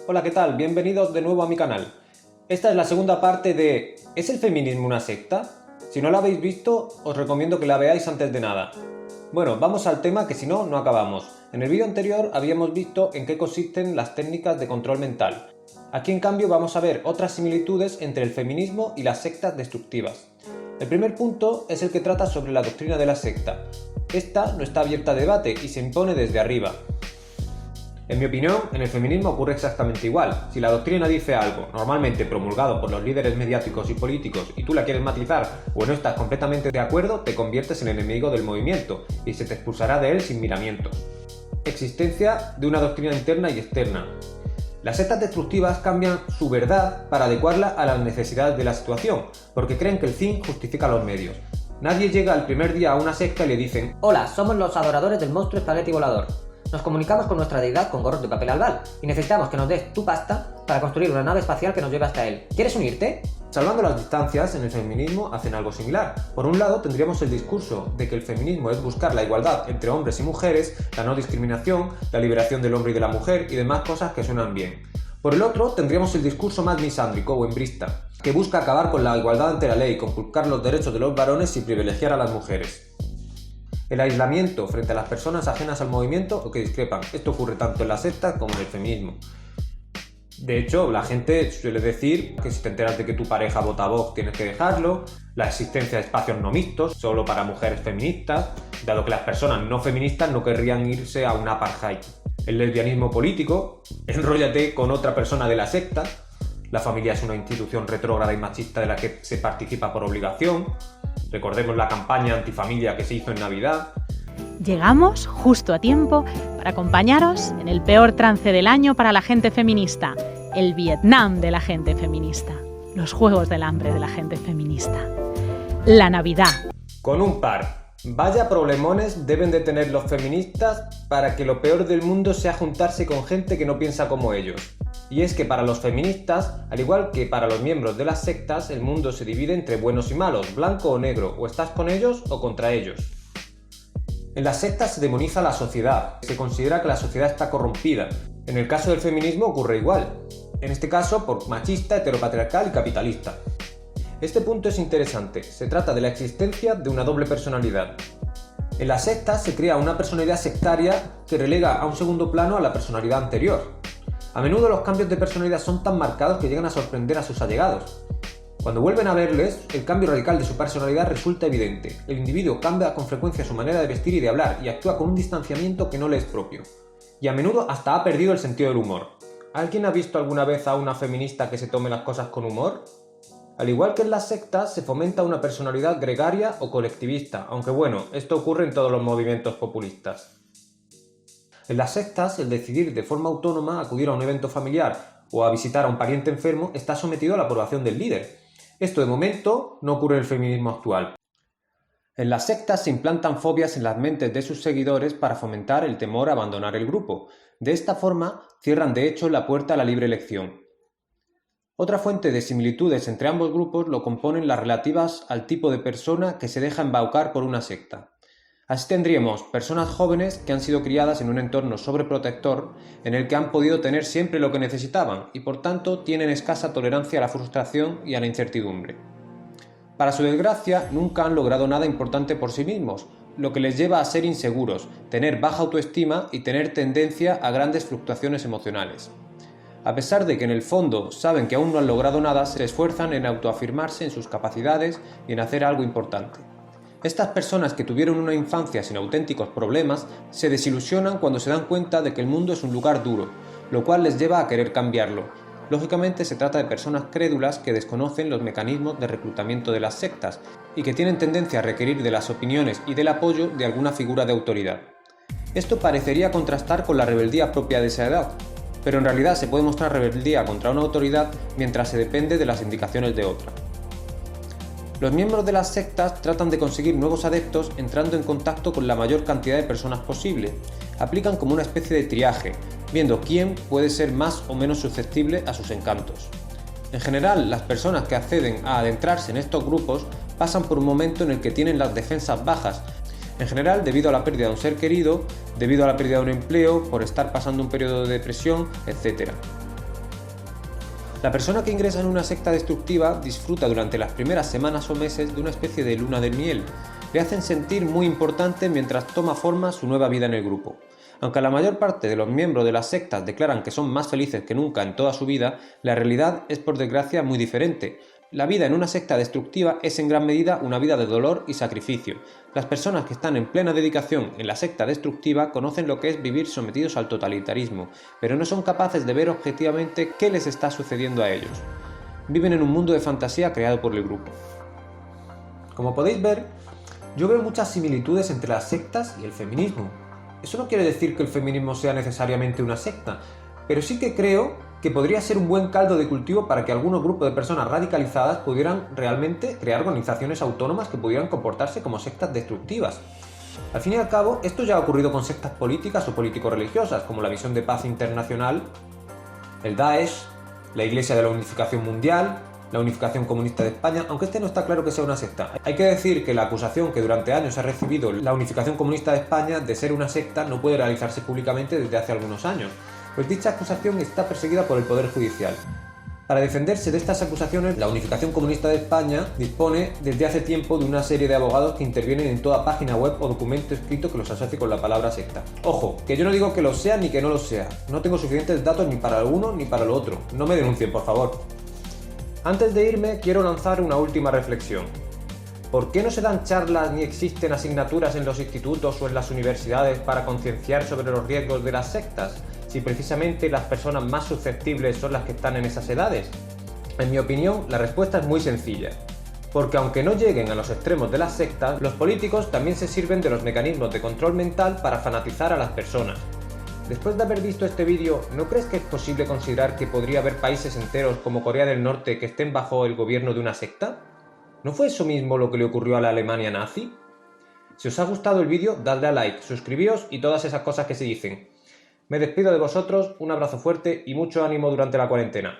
Hola, ¿qué tal? Bienvenidos de nuevo a mi canal. Esta es la segunda parte de ¿es el feminismo una secta? Si no la habéis visto, os recomiendo que la veáis antes de nada. Bueno, vamos al tema que si no, no acabamos. En el vídeo anterior habíamos visto en qué consisten las técnicas de control mental. Aquí en cambio vamos a ver otras similitudes entre el feminismo y las sectas destructivas. El primer punto es el que trata sobre la doctrina de la secta. Esta no está abierta a debate y se impone desde arriba. En mi opinión, en el feminismo ocurre exactamente igual. Si la doctrina dice algo, normalmente promulgado por los líderes mediáticos y políticos, y tú la quieres matizar o no estás completamente de acuerdo, te conviertes en enemigo del movimiento y se te expulsará de él sin miramiento. Existencia de una doctrina interna y externa. Las sectas destructivas cambian su verdad para adecuarla a las necesidades de la situación, porque creen que el fin justifica los medios. Nadie llega el primer día a una secta y le dicen: hola, somos los adoradores del monstruo espagueti volador. Nos comunicamos con nuestra deidad con gorros de papel albal y necesitamos que nos des tu pasta para construir una nave espacial que nos lleve hasta él. ¿Quieres unirte? Salvando las distancias, en el feminismo hacen algo similar. Por un lado tendríamos el discurso de que el feminismo es buscar la igualdad entre hombres y mujeres, la no discriminación, la liberación del hombre y de la mujer y demás cosas que suenan bien. Por el otro tendríamos el discurso más misándrico o hembrista, que busca acabar con la igualdad ante la ley, conculcar los derechos de los varones y privilegiar a las mujeres. El aislamiento frente a las personas ajenas al movimiento o que discrepan. Esto ocurre tanto en las sectas como en el feminismo. De hecho, la gente suele decir que si te enteras de que tu pareja vota a Vox tienes que dejarlo, la existencia de espacios no mixtos, solo para mujeres feministas, dado que las personas no feministas no querrían irse a un apartheid. El lesbianismo político, enróllate con otra persona de la secta, la familia es una institución retrógrada y machista de la que se participa por obligación. Recordemos la campaña antifamilia que se hizo en Navidad. Llegamos justo a tiempo para acompañaros en el peor trance del año para la gente feminista, el Vietnam de la gente feminista, los Juegos del Hambre de la gente feminista, la Navidad. Con un par. Vaya problemones deben de tener los feministas para que lo peor del mundo sea juntarse con gente que no piensa como ellos. Y es que para los feministas, al igual que para los miembros de las sectas, el mundo se divide entre buenos y malos, blanco o negro, o estás con ellos o contra ellos. En las sectas se demoniza la sociedad, se considera que la sociedad está corrompida. En el caso del feminismo ocurre igual, en este caso por machista, heteropatriarcal y capitalista. Este punto es interesante, se trata de la existencia de una doble personalidad. En las sectas se crea una personalidad sectaria que relega a un segundo plano a la personalidad anterior. A menudo los cambios de personalidad son tan marcados que llegan a sorprender a sus allegados. Cuando vuelven a verles, el cambio radical de su personalidad resulta evidente. El individuo cambia con frecuencia su manera de vestir y de hablar y actúa con un distanciamiento que no le es propio. Y a menudo hasta ha perdido el sentido del humor. ¿Alguien ha visto alguna vez a una feminista que se tome las cosas con humor? Al igual que en las sectas, se fomenta una personalidad gregaria o colectivista, aunque bueno, esto ocurre en todos los movimientos populistas. En las sectas, el decidir de forma autónoma acudir a un evento familiar o a visitar a un pariente enfermo está sometido a la aprobación del líder. Esto de momento no ocurre en el feminismo actual. En las sectas se implantan fobias en las mentes de sus seguidores para fomentar el temor a abandonar el grupo. De esta forma, cierran de hecho la puerta a la libre elección. Otra fuente de similitudes entre ambos grupos lo componen las relativas al tipo de persona que se deja embaucar por una secta. Así tendríamos personas jóvenes que han sido criadas en un entorno sobreprotector en el que han podido tener siempre lo que necesitaban y por tanto tienen escasa tolerancia a la frustración y a la incertidumbre. Para su desgracia, nunca han logrado nada importante por sí mismos, lo que les lleva a ser inseguros, tener baja autoestima y tener tendencia a grandes fluctuaciones emocionales. A pesar de que en el fondo saben que aún no han logrado nada, se esfuerzan en autoafirmarse en sus capacidades y en hacer algo importante. Estas personas que tuvieron una infancia sin auténticos problemas se desilusionan cuando se dan cuenta de que el mundo es un lugar duro, lo cual les lleva a querer cambiarlo. Lógicamente se trata de personas crédulas que desconocen los mecanismos de reclutamiento de las sectas y que tienen tendencia a requerir de las opiniones y del apoyo de alguna figura de autoridad. Esto parecería contrastar con la rebeldía propia de esa edad, pero en realidad se puede mostrar rebeldía contra una autoridad mientras se depende de las indicaciones de otra. Los miembros de las sectas tratan de conseguir nuevos adeptos entrando en contacto con la mayor cantidad de personas posible. Aplican como una especie de triaje, viendo quién puede ser más o menos susceptible a sus encantos. En general, las personas que acceden a adentrarse en estos grupos pasan por un momento en el que tienen las defensas bajas, en general debido a la pérdida de un ser querido, debido a la pérdida de un empleo, por estar pasando un periodo de depresión, etc. La persona que ingresa en una secta destructiva disfruta durante las primeras semanas o meses de una especie de luna de miel. Le hacen sentir muy importante mientras toma forma su nueva vida en el grupo. Aunque la mayor parte de los miembros de las sectas declaran que son más felices que nunca en toda su vida, la realidad es por desgracia muy diferente. La vida en una secta destructiva es en gran medida una vida de dolor y sacrificio. Las personas que están en plena dedicación en la secta destructiva conocen lo que es vivir sometidos al totalitarismo, pero no son capaces de ver objetivamente qué les está sucediendo a ellos. Viven en un mundo de fantasía creado por el grupo. Como podéis ver, yo veo muchas similitudes entre las sectas y el feminismo. Eso no quiere decir que el feminismo sea necesariamente una secta, pero sí que creo que podría ser un buen caldo de cultivo para que algunos grupos de personas radicalizadas pudieran realmente crear organizaciones autónomas que pudieran comportarse como sectas destructivas. Al fin y al cabo, esto ya ha ocurrido con sectas políticas o político-religiosas, como la Visión de Paz Internacional, el Daesh, la Iglesia de la Unificación Mundial, la Unificación Comunista de España, aunque no está claro que sea una secta. Hay que decir que la acusación que durante años ha recibido la Unificación Comunista de España de ser una secta no puede realizarse públicamente desde hace algunos años, pues dicha acusación está perseguida por el Poder Judicial. Para defenderse de estas acusaciones, la Unificación Comunista de España dispone desde hace tiempo de una serie de abogados que intervienen en toda página web o documento escrito que los asocie con la palabra secta. Ojo, que yo no digo que lo sea ni que no lo sea, no tengo suficientes datos ni para lo uno ni para lo otro, no me denuncien por favor. Antes de irme, quiero lanzar una última reflexión. ¿Por qué no se dan charlas ni existen asignaturas en los institutos o en las universidades para concienciar sobre los riesgos de las sectas, si precisamente las personas más susceptibles son las que están en esas edades? En mi opinión, la respuesta es muy sencilla. Porque aunque no lleguen a los extremos de las sectas, los políticos también se sirven de los mecanismos de control mental para fanatizar a las personas. Después de haber visto este vídeo, ¿no crees que es posible considerar que podría haber países enteros como Corea del Norte que estén bajo el gobierno de una secta? ¿No fue eso mismo lo que le ocurrió a la Alemania nazi? Si os ha gustado el vídeo, dadle a like, suscribíos y todas esas cosas que se dicen. Me despido de vosotros, un abrazo fuerte y mucho ánimo durante la cuarentena.